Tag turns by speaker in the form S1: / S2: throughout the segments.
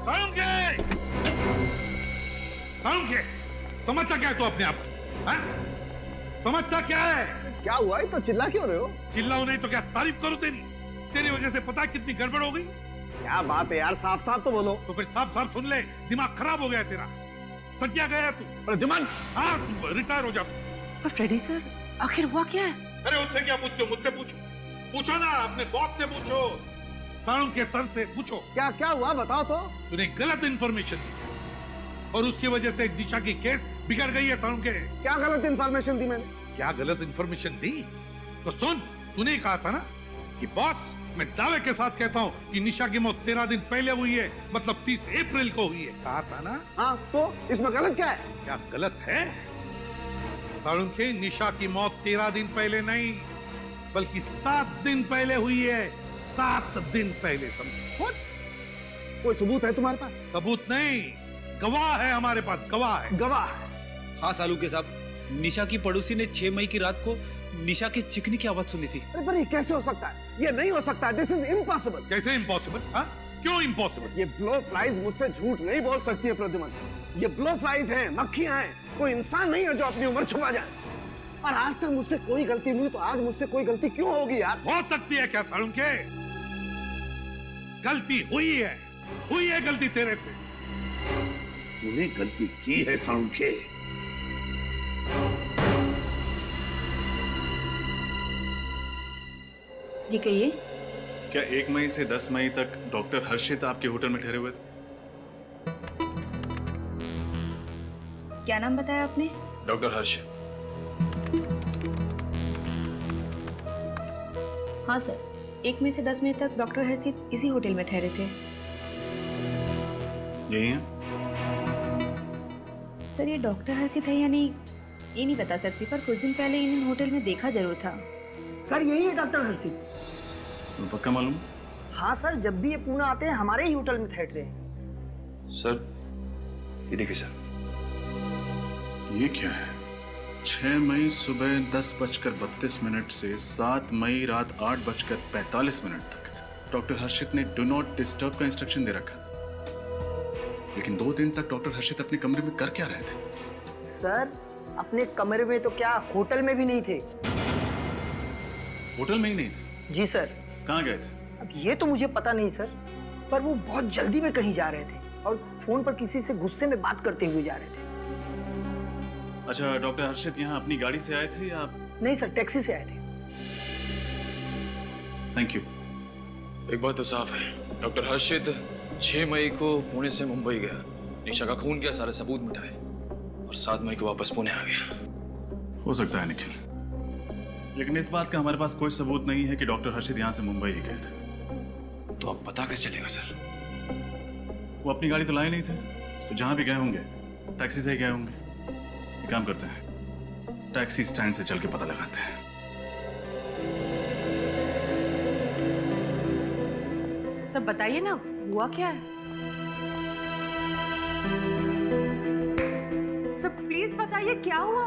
S1: साळुंखे! साळुंखे! समझता क्या है तू अपने आप को? समझता क्या है?
S2: क्या हुआ है? तो चिल्ला क्यों रहे हो?
S1: चिल्लाऊं नहीं तो क्या तारीफ करूं तेरी? तेरी वजह से पता है कितनी गड़बड़ हो गई?
S2: क्या बात है यार, साफ साफ तो बोलो।
S1: तो फिर साफ साफ सुन ले, दिमाग खराब हो गया तेरा। सटिया गया तू।
S2: प्रद्युमन!
S1: हाँ, रिटायर हो जा।
S3: पर फ्रेडी सर, आखिर हुआ क्या है?
S1: अरे उससे क्या पूछते हो? मुझसे पूछो। पूछो ना, अपने बॉस से पूछो, साळुंखे सर से पूछो।
S2: क्या क्या हुआ बताओ तो।
S1: तूने गलत इंफॉर्मेशन दी और उसकी वजह से दिशा की केस बिगड़ गई है। साळुंखे,
S2: क्या गलत इंफॉर्मेशन दी मैंने?
S1: क्या गलत इंफॉर्मेशन दी? तो सुन, तूने कहा था ना कि बॉस, मैं दावे के साथ कहता हूँ कि निशा की मौत 13 दिन पहले हुई है, मतलब 30 अप्रैल को हुई है। कहा था ना?
S2: हाँ, तो इसमें गलत क्या है?
S1: क्या गलत है? साळुंखे, निशा की मौत 13 दिन पहले नहीं, बल्कि 7 दिन पहले हुई है। 7 दिन पहले। समझो?
S2: कोई सबूत है तुम्हारे पास?
S1: सबूत नहीं, गवाह है हमारे पास, गवाह है।
S2: गवाह?
S4: हाँ साळुंखे साहब, निशा की पड़ोसी ने 6 मई की रात को निशा के चिकनी की आवाज सुनी थी।
S2: अरे पर ये कैसे हो सकता है? ये नहीं हो सकता, दिस इज इम्पॉसिबल।
S1: कैसे इम्पॉसिबल? हाँ, क्यों इम्पॉसिबल?
S2: ये ब्लो फ्लाइज मुझसे झूठ नहीं बोल सकती है प्रद्युमन। ये ब्लो फ्लाइज हैं, मक्खियां हैं, कोई इंसान नहीं है जो अपनी उम्र छुपा जाए। और आज तक मुझसे कोई गलती नहीं हुई, तो आज मुझसे कोई गलती क्यों होगी यार?
S1: हो सकती है क्या साळुंखे? गलती हुई है गलती तेरे से। तूने गलती की है साळुंखे।
S3: जी कहिए।
S5: क्या 1 मई से 10 मई तक डॉक्टर हर्षित आपके होटल में ठहरे हुए थे?
S3: क्या नाम बताया आपने?
S5: डॉक्टर हर्ष।
S3: हाँ सर, 1 मई से 10 मई तक डॉक्टर हर्षित इसी होटल में ठहरे थे।
S5: यही है?
S3: सर, ये डॉक्टर हर्षित है या नहीं ये नहीं बता सकती, पर कुछ दिन पहले इन्हें होटल में देखा जरूर था।
S6: सर यही है डॉक्टर हर्षित।
S5: तो पक्का मालूम?
S6: हाँ सर, जब भी ये पुणे आते हैं हमारे ही होटल में ठहरते हैं।
S7: सर ये देखिए सर,
S5: ये क्या है? 6 मई सुबह 10:32 से 7 मई रात 8:45 तक डॉक्टर हर्षित ने डू नॉट डिस्टर्ब का इंस्ट्रक्शन दे रखा। लेकिन 2 दिन तक डॉक्टर हर्षित अपने कमरे में कर क्या रहे थे?
S6: सर अपने कमरे में तो क्या, होटल में भी नहीं थे।
S5: होटल में ही नहीं थे?
S6: जी सर।
S5: कहाँ गए थे?
S6: अब ये तो मुझे पता नहीं सर, पर वो बहुत जल्दी में कहीं जा रहे थे और फोन पर किसी से गुस्से में बात करते हुए जा रहे थे।
S5: अच्छा, डॉक्टर हर्षित यहाँ अपनी गाड़ी से आए थे या?
S6: नहीं सर, टैक्सी से आए थे।
S5: Thank you.
S7: एक बात तो साफ है, डॉक्टर हर्षित 6 मई को पुणे से मुंबई गया, निशा का खून किया, सारे सबूत मिटाए और 7 मई को वापस पुणे आ गया।
S5: हो सकता है निखिल, लेकिन इस बात का हमारे पास कोई सबूत नहीं है कि डॉक्टर हर्षित यहाँ से मुंबई ही गए थे।
S7: तो अब पता कैसे चलेगा सर?
S5: वो अपनी गाड़ी तो लाए नहीं थे, तो जहां भी गए होंगे टैक्सी से ही गए होंगे। एक काम करते हैं, टैक्सी स्टैंड से चल के पता लगाते हैं।
S3: सब बताइए ना, हुआ क्या है? सब प्लीज बताइए, क्या हुआ?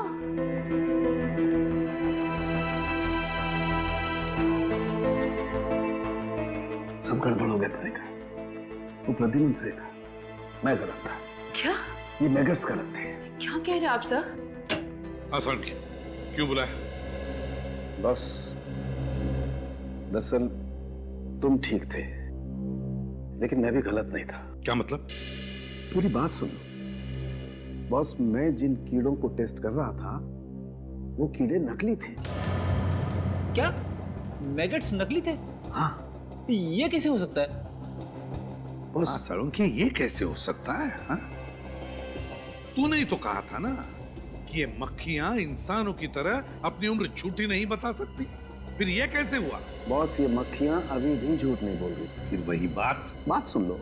S2: सब गड़बड़ हो गया तरीका। वो प्रद्युमन सही था, मैं गलत था।
S3: क्या?
S2: ये मैगट्स गलत थे।
S3: क्या कह रहे हैं आप सर?
S1: आसान की क्यों बुलाया?
S2: बस दरअसल तुम ठीक थे, लेकिन मैं भी गलत नहीं था।
S1: क्या मतलब?
S2: पूरी बात सुनो। बॉस, मैं जिन कीड़ों को टेस्ट कर रहा था वो कीड़े नकली थे।
S4: क्या मैगट्स नकली थे?
S2: हाँ।
S4: ये कैसे हो सकता है?
S1: हाँ साळुंखे, ये कैसे हो सकता है? हाँ? तूने ही तो कहा था ना कि ये मक्खियां इंसानों की तरह अपनी उम्र झूठी नहीं बता सकती, फिर ये कैसे हुआ?
S2: बॉस, ये मक्खियां अभी भी झूठ नहीं बोल रही।
S1: फिर वही बात
S2: सुन लो।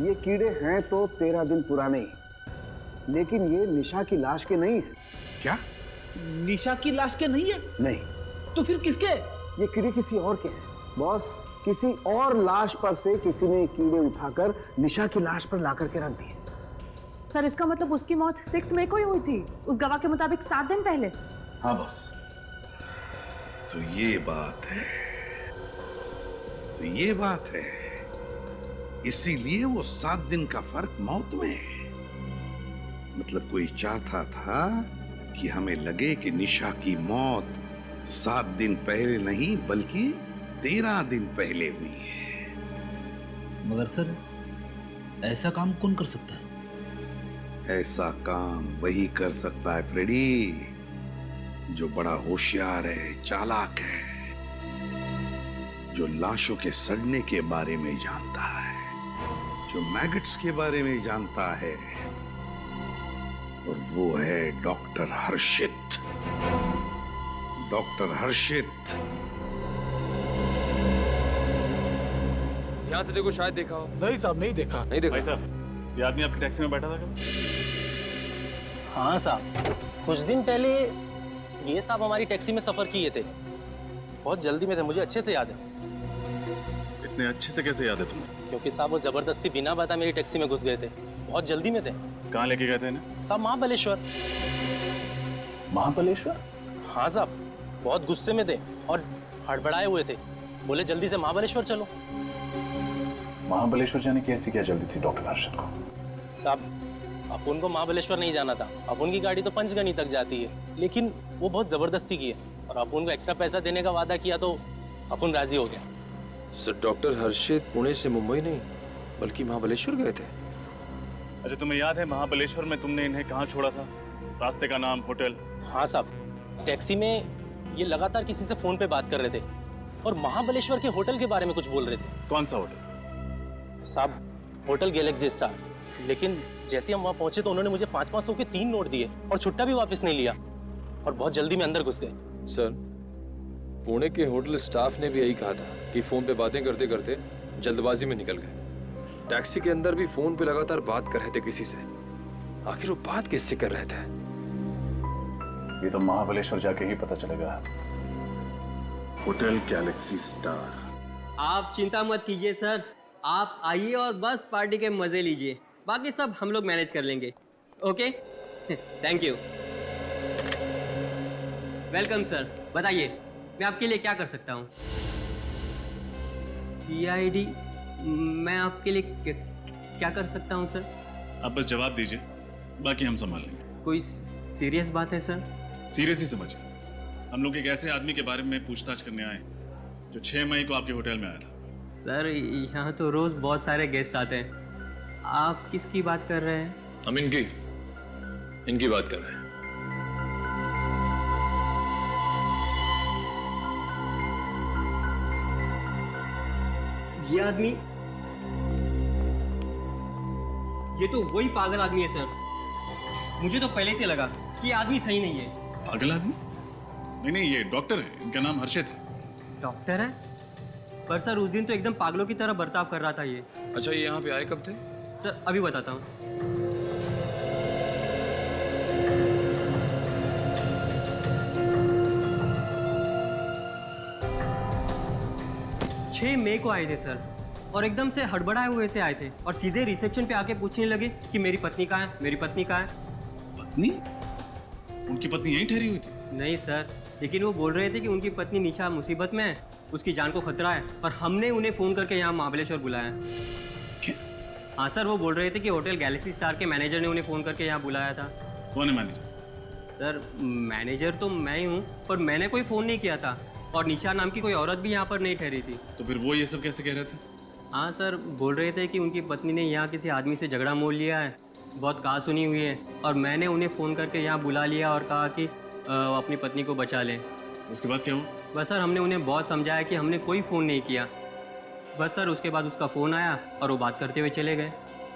S2: ये कीड़े हैं तो 13 दिन पुराने, लेकिन ये निशा की लाश के नहीं है।
S1: क्या?
S4: निशा की लाश के नहीं है?
S2: नहीं।
S4: तो फिर किसके?
S2: ये कीड़े किसी और के हैं बॉस। किसी और लाश पर से किसी ने कीड़े उठाकर निशा की लाश पर लाकर के रख दिए।
S8: सर, इसका मतलब उसकी मौत 6 मई को ही हुई थी, उस गवाह के मुताबिक 7 दिन पहले।
S5: हाँ बॉस।
S1: तो ये बात है, इसीलिए वो 7 दिन का फर्क मौत में है। मतलब कोई चाहता था कि हमें लगे कि निशा की मौत 7 दिन पहले नहीं बल्कि 13 दिन पहले हुई है।
S9: मगर सर, ऐसा काम कौन कर सकता है?
S1: ऐसा काम वही कर सकता है फ्रेडी, जो बड़ा होशियार है, चालाक है, जो लाशों के सड़ने के बारे में जानता है, जो मैगट्स के बारे में जानता है, और वो है डॉक्टर हर्षित। डॉक्टर हर्षित।
S7: ध्यान से देखो, शायद देखा हो।
S9: नहीं साहब, नहीं देखा।
S7: नहीं देखा?
S5: भाई साहब, ये आदमी आपकी टैक्सी में बैठा था क्या?
S10: हाँ साहब, कुछ दिन पहले ये साहब हमारी टैक्सी में सफर किए थे। बहुत जल्दी में थे, मुझे अच्छे से याद है।
S5: इतने अच्छे से कैसे याद है तुम्हें?
S10: क्योंकि साहब वो जबरदस्ती बिना बता मेरी टैक्सी में घुस गए थे। बहुत जल्दी में थे।
S5: कहाँ लेके गए थे इन्हें?
S10: साहब महाबलेश्वर।
S5: महाबलेश्वर?
S10: हाँ साहब, बहुत गुस्से में थे और हड़बड़ाए हुए थे। बोले जल्दी से महाबलेश्वर चलो।
S5: महाबलेश्वर जाने की ऐसी क्या जल्दी थी डॉक्टर हर्षित को?
S10: साहब, अपुन को महाबलेश्वर नहीं जाना था। अपुन की गाड़ी तो पंचगनी तक जाती है, लेकिन वो बहुत जबरदस्ती की है और अपुन को एक्स्ट्रा पैसा देने का वादा किया तो अपुन राजी हो गया।
S7: सर, डॉक्टर हर्षित पुणे से मुंबई नहीं बल्कि महाबलेश्वर गए थे।
S5: अच्छा, तुम्हें याद है महाबलेश्वर में तुमने इन्हें कहाँ छोड़ा था? रास्ते का नाम, होटल?
S10: हाँ साहब, टैक्सी में ये लगातार किसी से फोन पे बात कर रहे थे और महाबलेश्वर के होटल के बारे में कुछ बोल रहे थे।
S5: कौन सा होटल?
S10: साहब, होटल गैलेक्सी स्टार। लेकिन जैसे हम वहाँ पहुंचे तो उन्होंने मुझे 500 के 3 नोट दिए और छुट्टा भी वापस नहीं लिया और बहुत जल्दी में अंदर घुस गए।
S7: सर, पुणे के होटल स्टाफ ने भी यही कहा था कि फोन पे बातें करते करते जल्दबाजी में निकल गए। टैक्सी के अंदर भी फोन पे लगातार बात कर रहे थे किसी से। आखिर वो बात किससे कर रहे थे?
S5: ये तो महाबलेश्वर जाके ही पता चलेगा। Hotel Galaxy star.
S11: आप चिंता मत कीजिए सर, आप आइए और बस पार्टी के मजे लीजिए। बाकी सब हम लोग मैनेज कर लेंगे। Okay, thank you. Welcome sir. बताइए मैं आपके लिए क्या कर सकता हूँ? CID? मैं आपके लिए क्या कर सकता हूँ सर?
S5: आप बस जवाब दीजिए, बाकी हम संभाल लेंगे।
S11: कोई सीरियस बात है सर?
S5: सीरियस ही समझिए। हम लोग एक ऐसे आदमी के बारे में पूछताछ करने आए जो 6 मई को आपके होटल में आया था।
S11: सर, यहाँ तो रोज बहुत सारे गेस्ट आते हैं। आप किसकी बात कर रहे हैं?
S7: हम इनकी बात कर रहे हैं।
S11: ये आदमी, ये तो वही पागल आदमी है सर। मुझे तो पहले से लगा कि ये आदमी सही नहीं है।
S5: पागल आदमी? नहीं, ये डॉक्टर है। इनका नाम हर्षित है।
S11: डॉक्टर है? पर सर उस दिन तो एकदम पागलों की तरह बर्ताव कर रहा था ये।
S7: अच्छा, ये यहाँ पे आए कब थे?
S11: सर अभी बताता हूँ। 6 मई को आए थे सर, और एकदम से हड़बड़ाए हुए से आए थे और सीधे रिसेप्शन पे आके पूछने लगे कि मेरी पत्नी कहाँ है, मेरी पत्नी कहाँ है।
S5: पत्नी? उनकी पत्नी यहीं ठहरी हुई थी?
S11: नहीं सर, लेकिन वो बोल रहे थे कि उनकी पत्नी निशा मुसीबत में है, उसकी जान को खतरा है और हमने उन्हें फ़ोन करके यहाँ महाबलेश्वर बुलाया।
S5: क्या?
S11: हाँ सर, वो बोल रहे थे कि होटल गैलेक्सी स्टार के मैनेजर ने उन्हें फ़ोन करके यहाँ बुलाया था।
S5: कौन है मैनेजर?
S11: सर मैनेजर तो मैं ही हूँ, पर मैंने कोई फ़ोन नहीं किया था और निशा नाम की कोई औरत भी यहाँ पर नहीं ठहरी थी।
S5: तो फिर वो ये सब कैसे कह रहे थे?
S11: हाँ सर, बोल रहे थे कि उनकी पत्नी ने यहाँ किसी आदमी से झगड़ा मोल लिया है, बहुत कहा सुनी हुई है, और मैंने उन्हें फ़ोन करके यहाँ बुला लिया और कहा कि वो अपनी पत्नी को बचा लें।
S5: उसके बाद क्या हुआ?
S11: बस सर, हमने उन्हें बहुत समझाया कि हमने कोई फ़ोन नहीं किया। बस सर, उसके बाद उसका फ़ोन आया और वो बात करते हुए चले गए।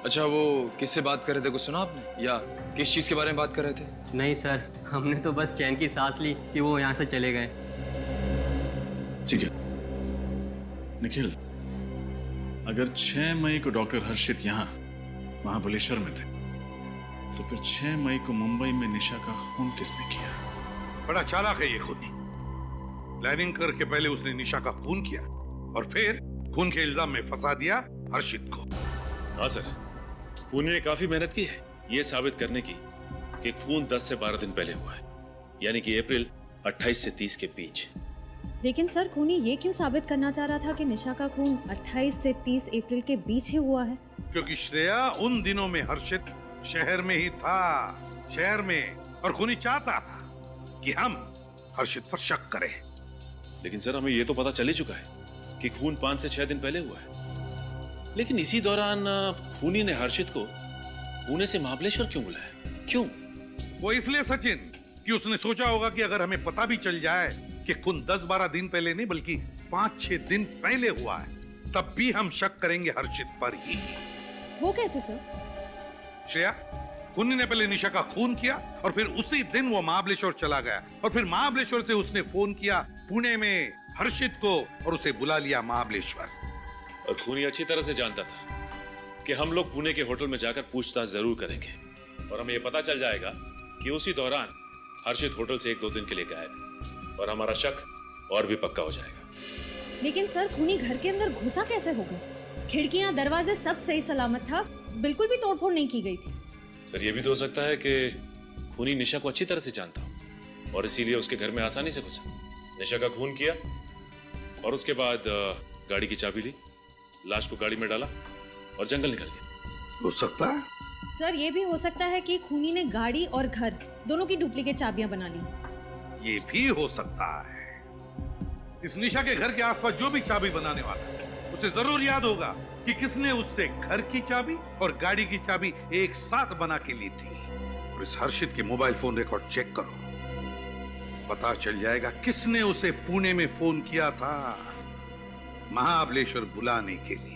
S7: अच्छा, वो किससे बात कर रहे थे, कुछ सुना आपने, या किस चीज़ के बारे में बात कर रहे थे?
S11: नहीं सर, हमने तो बस चैन की सांस ली कि वो यहाँ से चले गए।
S5: ठीक है निखिल, अगर 6 मई को डॉक्टर हर्षित यहाँ महाबलेश्वर में थे, तो फिर 6 मई को मुंबई में निशा का खून किसने किया?
S1: बड़ा चालाक है ये खुदी। प्लानिंग करके पहले उसने निशा का खून किया और फिर खून के इल्जाम में फंसा दिया हर्षित को।
S12: हाँ सर, खूनी ने काफी मेहनत की है ये साबित करने की कि खून 10 से 12 दिन पहले हुआ है, यानी कि अप्रैल 28 से 30 के बीच।
S3: लेकिन सर खूनी ये क्यों साबित करना चाह रहा था कि निशा का खून 28 से 30 अप्रैल के बीच ही हुआ है?
S1: क्योंकि श्रेया उन दिनों में हर्षित शहर में ही था, शहर में, और खूनी चाहता था कि हम हर्षित पर शक करें।
S12: लेकिन सर हमें ये तो पता चल ही चुका है कि खून 5 से 6 दिन पहले हुआ है। लेकिन इसी दौरान खूनी ने हर्षित को पुणे से महाबलेश्वर क्यों बुलाया? क्यों?
S1: वो इसलिए सचिन कि उसने सोचा होगा कि अगर हमें पता भी चल जाए कि खून 10-12 दिन पहले नहीं बल्कि 5-6 दिन पहले हुआ है, तब भी हम शक करेंगे हर्षित पर ही।
S3: वो कैसे सर?
S1: श्रेया, खूनी ने पहले निशा का खून किया और फिर उसी दिन वो महाबलेश्वर चला गया और फिर महाबलेश्वर से उसने फोन किया पुणे में हर्षित को और उसे बुला लिया महाबलेश्वर।
S12: और खूनी अच्छी तरह से जानता था कि हम लोग पुणे के होटल में जाकर पूछताछ जरूर करेंगे और हमें यह पता चल जाएगा कि उसी दौरान हर्षित होटल से 1-2 दिन के लिए गायब और हमारा शक और भी पक्का हो जाएगा।
S3: लेकिन सर खूनी घर के अंदर घुसा कैसे होगा? खिड़कियां दरवाजे सब सही सलामत था, बिल्कुल भी तोड़फोड़ नहीं की गई थी।
S12: सर ये भी तो हो सकता है कि खूनी निशा को अच्छी तरह से जानता हो और इसीलिए उसके घर में आसानी से घुसा, निशा का खून किया और उसके बाद गाड़ी की चाबी ली, लाश को गाड़ी में डाला और जंगल निकल गया।
S1: हो सकता है
S3: सर ये भी हो सकता है कि खूनी ने गाड़ी और घर दोनों की डुप्लीकेट चाबियां बना ली।
S1: ये भी हो सकता है। इस निशा के घर के आसपास जो भी चाबी बनाने वाला है उसे जरूर याद होगा कि किसने उससे घर की चाबी और गाड़ी की चाबी एक साथ बना के ली थी। और इस हर्षित के मोबाइल फोन रिकॉर्ड चेक करो, पता चल जाएगा किसने उसे पुणे में फोन किया था महाबलेश्वर बुलाने के लिए।